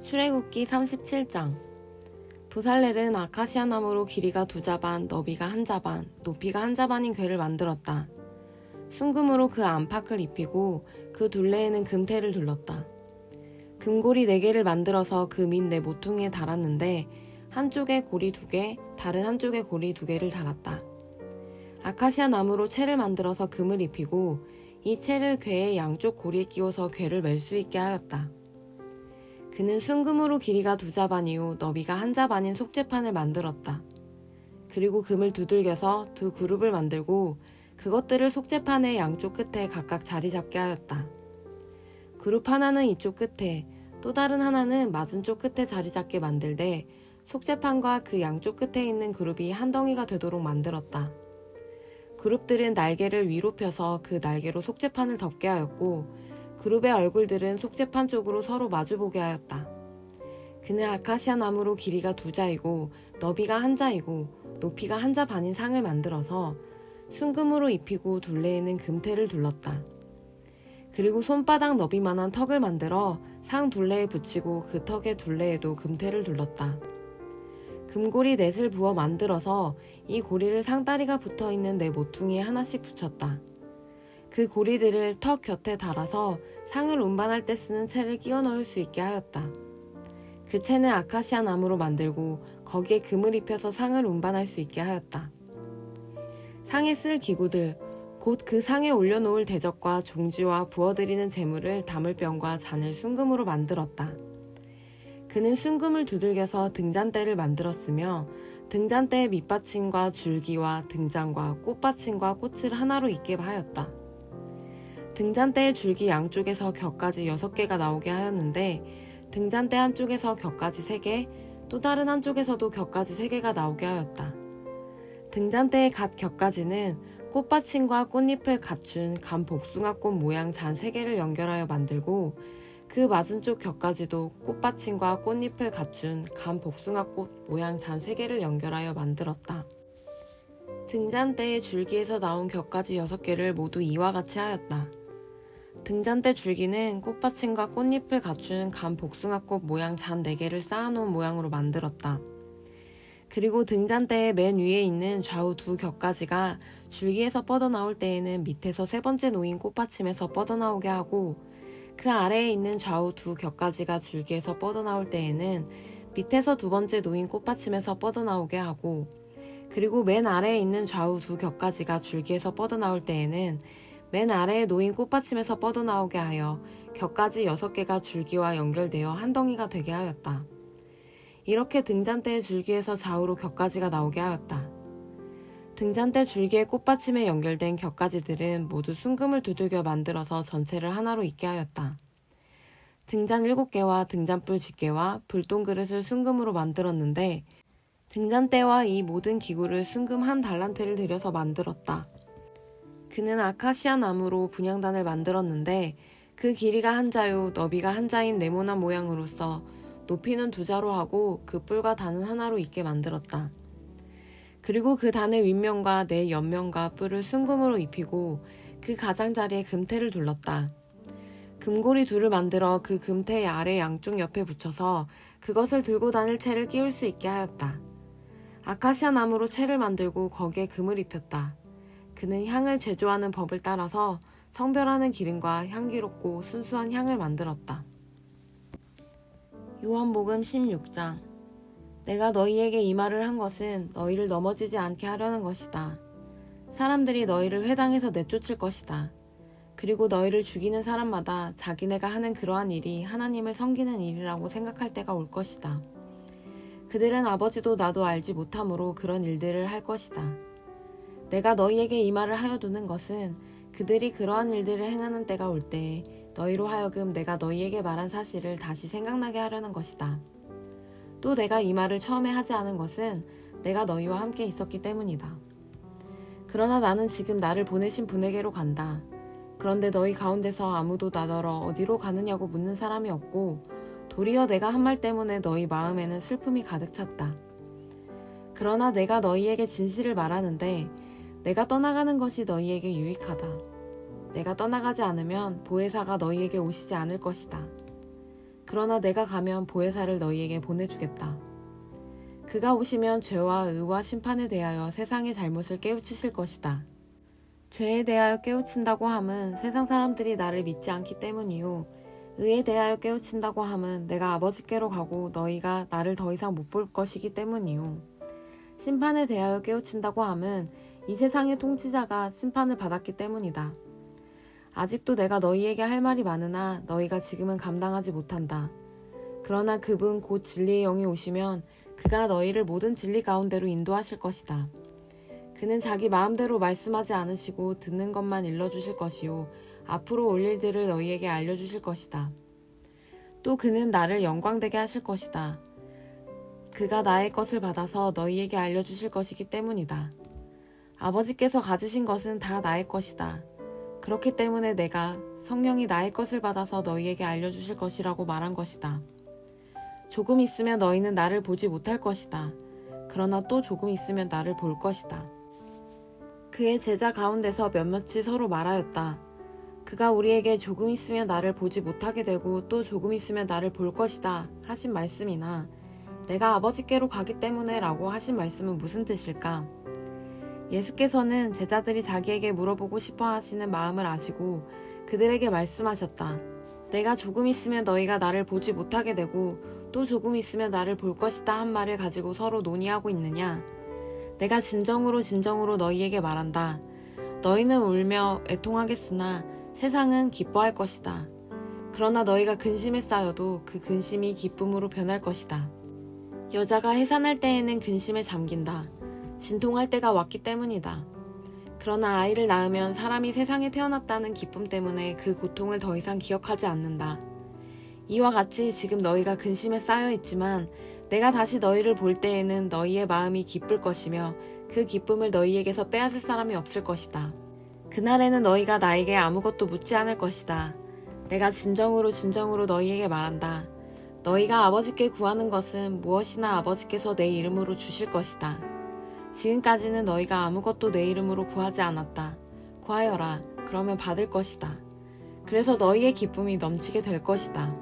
출애굽기 37장. 부살렐은 아카시아 나무로 길이가 2자반, 너비가 1자반, 높이가 1자반인 궤를 만들었다. 순금으로 그 안팎을 입히고 그 둘레에는 금테를 둘렀다. 금고리 4개를 만들어서 그 밑 네 모퉁이에 달았는데 한쪽에 고리 2개, 다른 한쪽에 고리 2개를 달았다. 아카시아 나무로 채를 만들어서 금을 입히고 이 채를 궤의 양쪽 고리에 끼워서 궤를 맬 수 있게 하였다. 그는 순금으로 길이가 2자반이요 너비가 1자반인 속죄판을 만들었다. 그리고 금을 두들겨서 2 그룹을 만들고 그것들을 속죄판의 양쪽 끝에 각각 자리 잡게 하였다. 그룹 하나는 이쪽 끝에, 또 다른 하나는 맞은 쪽 끝에 자리 잡게 만들되 속죄판과 그 양쪽 끝에 있는 그룹이 한 덩이가 되도록 만들었다. 그룹들은 날개를 위로 펴서 그 날개로 속죄판을 덮게 하였고 그룹의 얼굴들은 속죄판 쪽으로 서로 마주보게 하였다. 그는 아카시아 나무로 길이가 2자이고 너비가 1자이고 높이가 1자반인 상을 만들어서 순금으로 입히고 둘레에는 금테를 둘렀다. 그리고 손바닥 너비만한 턱을 만들어 상 둘레에 붙이고 그 턱의 둘레에도 금테를 둘렀다. 금고리 넷을 부어 만들어서 이 고리를 상다리가 붙어있는 네 모퉁이에 하나씩 붙였다. 그 고리들을 턱 곁에 달아서 상을 운반할 때 쓰는 채를 끼워 넣을 수 있게 하였다. 그 채는 아카시아 나무로 만들고 거기에 금을 입혀서 상을 운반할 수 있게 하였다. 상에 쓸 기구들, 곧 그 상에 올려놓을 대접과 종지와 부어드리는 제물을 담을 병과 잔을 순금으로 만들었다. 그는 순금을 두들겨서 등잔대를 만들었으며 등잔대의 밑받침과 줄기와 등잔과 꽃받침과 꽃을 하나로 있게 하였다. 등잔대의 줄기 양쪽에서 격까지 6개가 나오게 하였는데 등잔대 한쪽에서 격까지 3개, 또 다른 한쪽에서도 격까지 3개가 나오게 하였다. 등잔대의 갓 격까지는 꽃받침과 꽃잎을 갖춘 감 복숭아꽃 모양 잔 3개를 연결하여 만들고 그 맞은쪽 격까지도 꽃받침과 꽃잎을 갖춘 감 복숭아꽃 모양 잔 3개를 연결하여 만들었다. 등잔대의 줄기에서 나온 격까지 6개를 모두 이와 같이 하였다. 등잔대 줄기는 꽃받침과 꽃잎을 갖춘 감 복숭아꽃 모양 잔 4개를 쌓아놓은 모양으로 만들었다. 그리고 등잔대의 맨 위에 있는 좌우 2 격까지가 줄기에서 뻗어나올 때에는 밑에서 3번째 놓인 꽃받침에서 뻗어나오게 하고 그 아래에 있는 좌우 2 격까지가 줄기에서 뻗어나올 때에는 밑에서 2번째 놓인 꽃받침에서 뻗어나오게 하고 그리고 맨 아래에 있는 좌우 2 격까지가 줄기에서 뻗어나올 때에는 맨 아래에 놓인 꽃받침에서 뻗어나오게 하여 격까지 6개가 줄기와 연결되어 한 덩이가 되게 하였다. 이렇게 등잔대의 줄기에서 좌우로 격까지가 나오게 하였다. 등잔대 줄기의 꽃받침에 연결된 격까지들은 모두 순금을 두들겨 만들어서 전체를 하나로 있게 하였다. 등잔 7개와 등잔불 집게와 불똥그릇을 순금으로 만들었는데 등잔대와 이 모든 기구를 순금 1달란트를 들여서 만들었다. 그는 아카시아 나무로 분향단을 만들었는데 그 길이가 1자요 너비가 1자인 네모난 모양으로서 높이는 2자로 하고 그 뿔과 단은 하나로 있게 만들었다. 그리고 그 단의 윗면과 네 옆면과 뿔을 순금으로 입히고 그 가장자리에 금테를 둘렀다. 금고리 2를 만들어 그 금테의 아래 양쪽 옆에 붙여서 그것을 들고 다닐 채를 끼울 수 있게 하였다. 아카시아 나무로 채를 만들고 거기에 금을 입혔다. 그는 향을 제조하는 법을 따라서 성별하는 기름과 향기롭고 순수한 향을 만들었다. 요한복음 16장. 내가 너희에게 이 말을 한 것은 너희를 넘어지지 않게 하려는 것이다. 사람들이 너희를 회당에서 내쫓을 것이다. 그리고 너희를 죽이는 사람마다 자기네가 하는 그러한 일이 하나님을 섬기는 일이라고 생각할 때가 올 것이다. 그들은 아버지도 나도 알지 못하므로 그런 일들을 할 것이다. 내가 너희에게 이 말을 하여 두는 것은 그들이 그러한 일들을 행하는 때가 올 때에 너희로 하여금 내가 너희에게 말한 사실을 다시 생각나게 하려는 것이다. 또 내가 이 말을 처음에 하지 않은 것은 내가 너희와 함께 있었기 때문이다. 그러나 나는 지금 나를 보내신 분에게로 간다. 그런데 너희 가운데서 아무도 나더러 어디로 가느냐고 묻는 사람이 없고 도리어 내가 한 말 때문에 너희 마음에는 슬픔이 가득 찼다. 그러나 내가 너희에게 진실을 말하는데 내가 떠나가는 것이 너희에게 유익하다. 내가 떠나가지 않으면 보혜사가 너희에게 오시지 않을 것이다. 그러나 내가 가면 보혜사를 너희에게 보내주겠다. 그가 오시면 죄와 의와 심판에 대하여 세상의 잘못을 깨우치실 것이다. 죄에 대하여 깨우친다고 함은 세상 사람들이 나를 믿지 않기 때문이요, 의에 대하여 깨우친다고 함은 내가 아버지께로 가고 너희가 나를 더 이상 못 볼 것이기 때문이요, 심판에 대하여 깨우친다고 함은 이 세상의 통치자가 심판을 받았기 때문이다. 아직도 내가 너희에게 할 말이 많으나 너희가 지금은 감당하지 못한다. 그러나 그분 곧 진리의 영이 오시면 그가 너희를 모든 진리 가운데로 인도하실 것이다. 그는 자기 마음대로 말씀하지 않으시고 듣는 것만 일러주실 것이요, 앞으로 올 일들을 너희에게 알려주실 것이다. 또 그는 나를 영광되게 하실 것이다. 그가 나의 것을 받아서 너희에게 알려주실 것이기 때문이다. 아버지께서 가지신 것은 다 나의 것이다. 그렇기 때문에 내가 성령이 나의 것을 받아서 너희에게 알려주실 것이라고 말한 것이다. 조금 있으면 너희는 나를 보지 못할 것이다. 그러나 또 조금 있으면 나를 볼 것이다. 그의 제자 가운데서 몇몇이 서로 말하였다. 그가 우리에게 조금 있으면 나를 보지 못하게 되고 또 조금 있으면 나를 볼 것이다 하신 말씀이나 내가 아버지께로 가기 때문에 라고 하신 말씀은 무슨 뜻일까? 예수께서는 제자들이 자기에게 물어보고 싶어 하시는 마음을 아시고 그들에게 말씀하셨다. 내가 조금 있으면 너희가 나를 보지 못하게 되고 또 조금 있으면 나를 볼 것이다 한 말을 가지고 서로 논의하고 있느냐? 내가 진정으로 너희에게 말한다. 너희는 울며 애통하겠으나 세상은 기뻐할 것이다. 그러나 너희가 근심에 쌓여도 그 근심이 기쁨으로 변할 것이다. 여자가 해산할 때에는 근심에 잠긴다. 진통할 때가 왔기 때문이다. 그러나 아이를 낳으면 사람이 세상에 태어났다는 기쁨 때문에 그 고통을 더 이상 기억하지 않는다. 이와 같이 지금 너희가 근심에 쌓여 있지만 내가 다시 너희를 볼 때에는 너희의 마음이 기쁠 것이며 그 기쁨을 너희에게서 빼앗을 사람이 없을 것이다. 그날에는 너희가 나에게 아무것도 묻지 않을 것이다. 내가 진정으로 너희에게 말한다. 너희가 아버지께 구하는 것은 무엇이나 아버지께서 내 이름으로 주실 것이다. 지금까지는 너희가 아무것도 내 이름으로 구하지 않았다. 구하여라. 그러면 받을 것이다. 그래서 너희의 기쁨이 넘치게 될 것이다.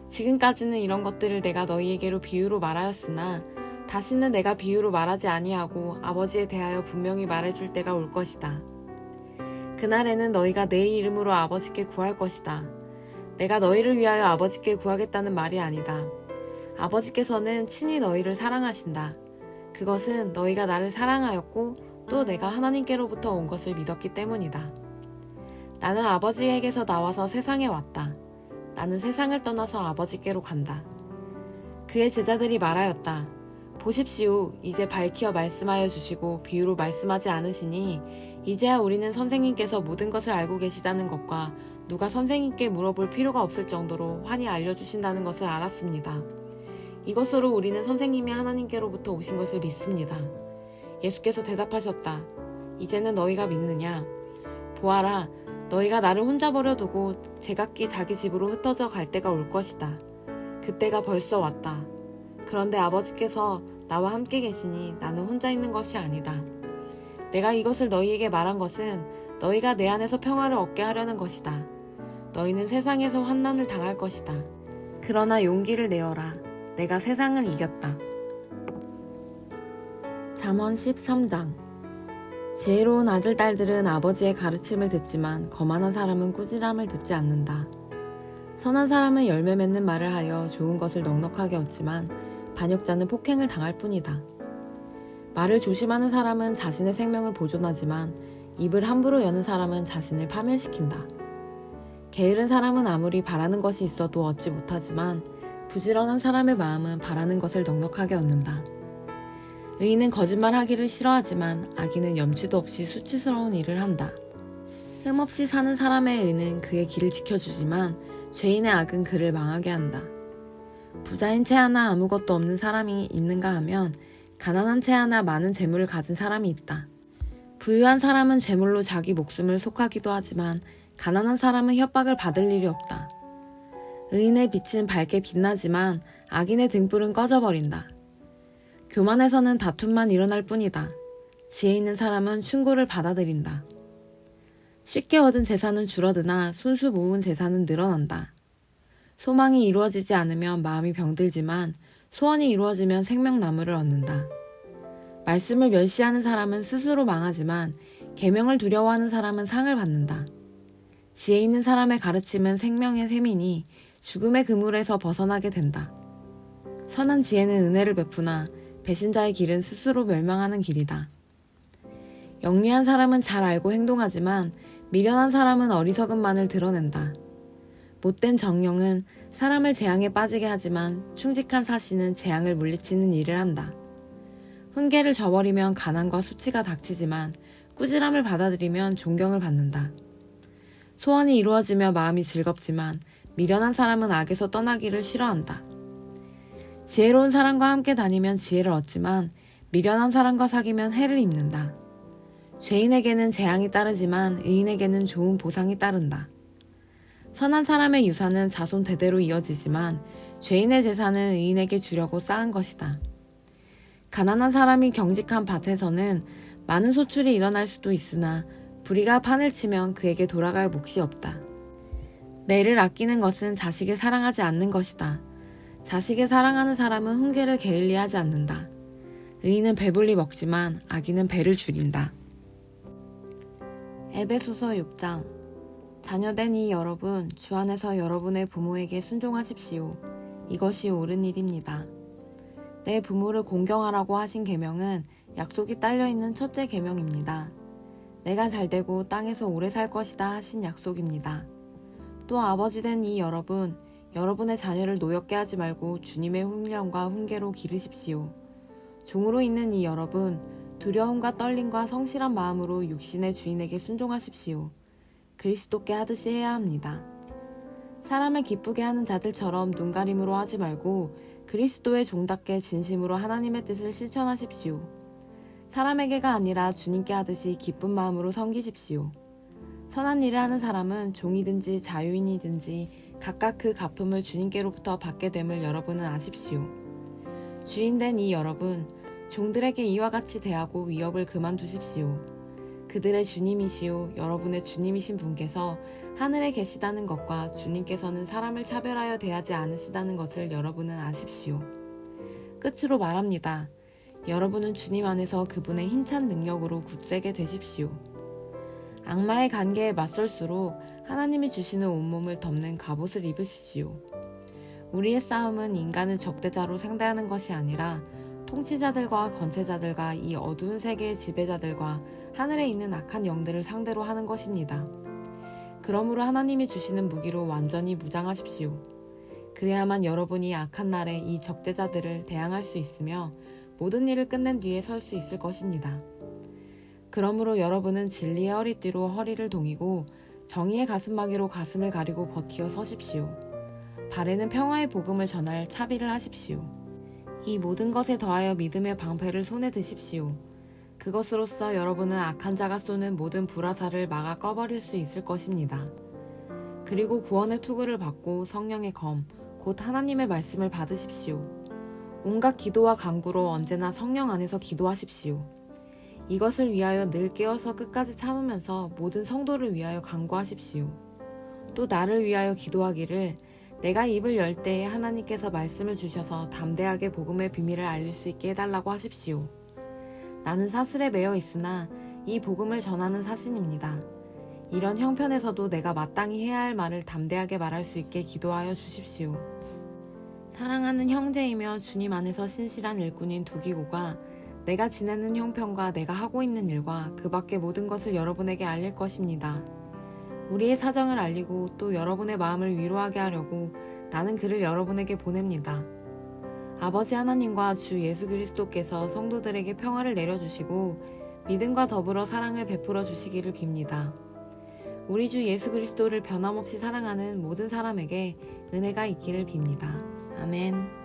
지금까지는 이런 것들을 내가 너희에게로 비유로 말하였으나 다시는 내가 비유로 말하지 아니하고 아버지에 대하여 분명히 말해줄 때가 올 것이다. 그날에는 너희가 내 이름으로 아버지께 구할 것이다. 내가 너희를 위하여 아버지께 구하겠다는 말이 아니다. 아버지께서는 친히 너희를 사랑하신다. 그것은 너희가 나를 사랑하였고 또 내가 하나님께로부터 온 것을 믿었기 때문이다. 나는 아버지에게서 나와서 세상에 왔다. 나는 세상을 떠나서 아버지께로 간다. 그의 제자들이 말하였다. 보십시오. 이제 밝히어 말씀하여 주시고 비유로 말씀하지 않으시니 이제야 우리는 선생님께서 모든 것을 알고 계시다는 것과 누가 선생님께 물어볼 필요가 없을 정도로 환히 알려주신다는 것을 알았습니다. 이것으로 우리는 선생님이 하나님께로부터 오신 것을 믿습니다. 예수께서 대답하셨다. 이제는 너희가 믿느냐? 보아라, 너희가 나를 혼자 버려두고 제각기 자기 집으로 흩어져 갈 때가 올 것이다. 그때가 벌써 왔다. 그런데 아버지께서 나와 함께 계시니 나는 혼자 있는 것이 아니다. 내가 이것을 너희에게 말한 것은 너희가 내 안에서 평화를 얻게 하려는 것이다. 너희는 세상에서 환난을 당할 것이다. 그러나 용기를 내어라. 내가 세상을 이겼다. 잠언 13장. 지혜로운 아들 딸들은 아버지의 가르침을 듣지만 거만한 사람은 꾸지람을 듣지 않는다. 선한 사람은 열매 맺는 말을 하여 좋은 것을 넉넉하게 얻지만 반역자는 폭행을 당할 뿐이다. 말을 조심하는 사람은 자신의 생명을 보존하지만 입을 함부로 여는 사람은 자신을 파멸시킨다. 게으른 사람은 아무리 바라는 것이 있어도 얻지 못하지만 부지런한 사람의 마음은 바라는 것을 넉넉하게 얻는다. 의인은 거짓말하기를 싫어하지만 악인은 염치도 없이 수치스러운 일을 한다. 흠없이 사는 사람의 의는 그의 길을 지켜주지만 죄인의 악은 그를 망하게 한다. 부자인 채 하나 아무것도 없는 사람이 있는가 하면 가난한 채 하나 많은 재물을 가진 사람이 있다. 부유한 사람은 재물로 자기 목숨을 속하기도 하지만 가난한 사람은 협박을 받을 일이 없다. 의인의 빛은 밝게 빛나지만 악인의 등불은 꺼져버린다. 교만에서는 다툼만 일어날 뿐이다. 지혜 있는 사람은 충고를 받아들인다. 쉽게 얻은 재산은 줄어드나 손수 모은 재산은 늘어난다. 소망이 이루어지지 않으면 마음이 병들지만 소원이 이루어지면 생명나무를 얻는다. 말씀을 멸시하는 사람은 스스로 망하지만 계명을 두려워하는 사람은 상을 받는다. 지혜 있는 사람의 가르침은 생명의 샘이니 죽음의 그물에서 벗어나게 된다. 선한 지혜는 은혜를 베푸나 배신자의 길은 스스로 멸망하는 길이다. 영리한 사람은 잘 알고 행동하지만 미련한 사람은 어리석음만을 드러낸다. 못된 정령은 사람을 재앙에 빠지게 하지만 충직한 사신은 재앙을 물리치는 일을 한다. 훈계를 저버리면 가난과 수치가 닥치지만 꾸지람을 받아들이면 존경을 받는다. 소원이 이루어지며 마음이 즐겁지만 미련한 사람은 악에서 떠나기를 싫어한다. 지혜로운 사람과 함께 다니면 지혜를 얻지만 미련한 사람과 사귀면 해를 입는다. 죄인에게는 재앙이 따르지만 의인에게는 좋은 보상이 따른다. 선한 사람의 유산은 자손 대대로 이어지지만 죄인의 재산은 의인에게 주려고 쌓은 것이다. 가난한 사람이 경직한 밭에서는 많은 소출이 일어날 수도 있으나 부리가 판을 치면 그에게 돌아갈 몫이 없다. 매를 아끼는 것은 자식을 사랑하지 않는 것이다. 자식을 사랑하는 사람은 훈계를 게을리하지 않는다. 의인은 배불리 먹지만 악인은 배를 줄인다. 에베소서 6장. 자녀된 이 여러분, 주 안에서 여러분의 부모에게 순종하십시오. 이것이 옳은 일입니다. 내 부모를 공경하라고 하신 계명은 약속이 딸려있는 첫째 계명입니다. 내가 잘되고 땅에서 오래 살 것이다 하신 약속입니다. 또 아버지 된 이 여러분, 여러분의 자녀를 노엽게 하지 말고 주님의 훈련과 훈계로 기르십시오. 종으로 있는 이 여러분, 두려움과 떨림과 성실한 마음으로 육신의 주인에게 순종하십시오. 그리스도께 하듯이 해야 합니다. 사람을 기쁘게 하는 자들처럼 눈가림으로 하지 말고 그리스도의 종답게 진심으로 하나님의 뜻을 실천하십시오. 사람에게가 아니라 주님께 하듯이 기쁜 마음으로 섬기십시오. 선한 일을 하는 사람은 종이든지 자유인이든지 각각 그 갚음을 주님께로부터 받게 됨을 여러분은 아십시오. 주인된 이 여러분, 종들에게 이와 같이 대하고 위협을 그만두십시오. 그들의 주님이시요 여러분의 주님이신 분께서 하늘에 계시다는 것과 주님께서는 사람을 차별하여 대하지 않으시다는 것을 여러분은 아십시오. 끝으로 말합니다. 여러분은 주님 안에서 그분의 힘찬 능력으로 굳세게 되십시오. 악마의 관계에 맞설수록 하나님이 주시는 온몸을 덮는 갑옷을 입으십시오. 우리의 싸움은 인간을 적대자로 상대하는 것이 아니라 통치자들과 권세자들과 이 어두운 세계의 지배자들과 하늘에 있는 악한 영들을 상대로 하는 것입니다. 그러므로 하나님이 주시는 무기로 완전히 무장하십시오. 그래야만 여러분이 악한 날에 이 적대자들을 대항할 수 있으며 모든 일을 끝낸 뒤에 설 수 있을 것입니다. 그러므로 여러분은 진리의 허리띠로 허리를 동이고 정의의 가슴막이로 가슴을 가리고 버티어 서십시오. 발에는 평화의 복음을 전할 차비를 하십시오. 이 모든 것에 더하여 믿음의 방패를 손에 드십시오. 그것으로써 여러분은 악한 자가 쏘는 모든 불화살을 막아 꺼버릴 수 있을 것입니다. 그리고 구원의 투구를 받고 성령의 검, 곧 하나님의 말씀을 받으십시오. 온갖 기도와 간구로 언제나 성령 안에서 기도하십시오. 이것을 위하여 늘 깨어서 끝까지 참으면서 모든 성도를 위하여 간구하십시오. 또 나를 위하여 기도하기를 내가 입을 열 때에 하나님께서 말씀을 주셔서 담대하게 복음의 비밀을 알릴 수 있게 해달라고 하십시오. 나는 사슬에 매여 있으나 이 복음을 전하는 사신입니다. 이런 형편에서도 내가 마땅히 해야 할 말을 담대하게 말할 수 있게 기도하여 주십시오. 사랑하는 형제이며 주님 안에서 신실한 일꾼인 두기고가 내가 지내는 형편과 내가 하고 있는 일과 그 밖의 모든 것을 여러분에게 알릴 것입니다. 우리의 사정을 알리고 또 여러분의 마음을 위로하게 하려고 나는 그를 여러분에게 보냅니다. 아버지 하나님과 주 예수 그리스도께서 성도들에게 평화를 내려주시고 믿음과 더불어 사랑을 베풀어 주시기를 빕니다. 우리 주 예수 그리스도를 변함없이 사랑하는 모든 사람에게 은혜가 있기를 빕니다. 아멘.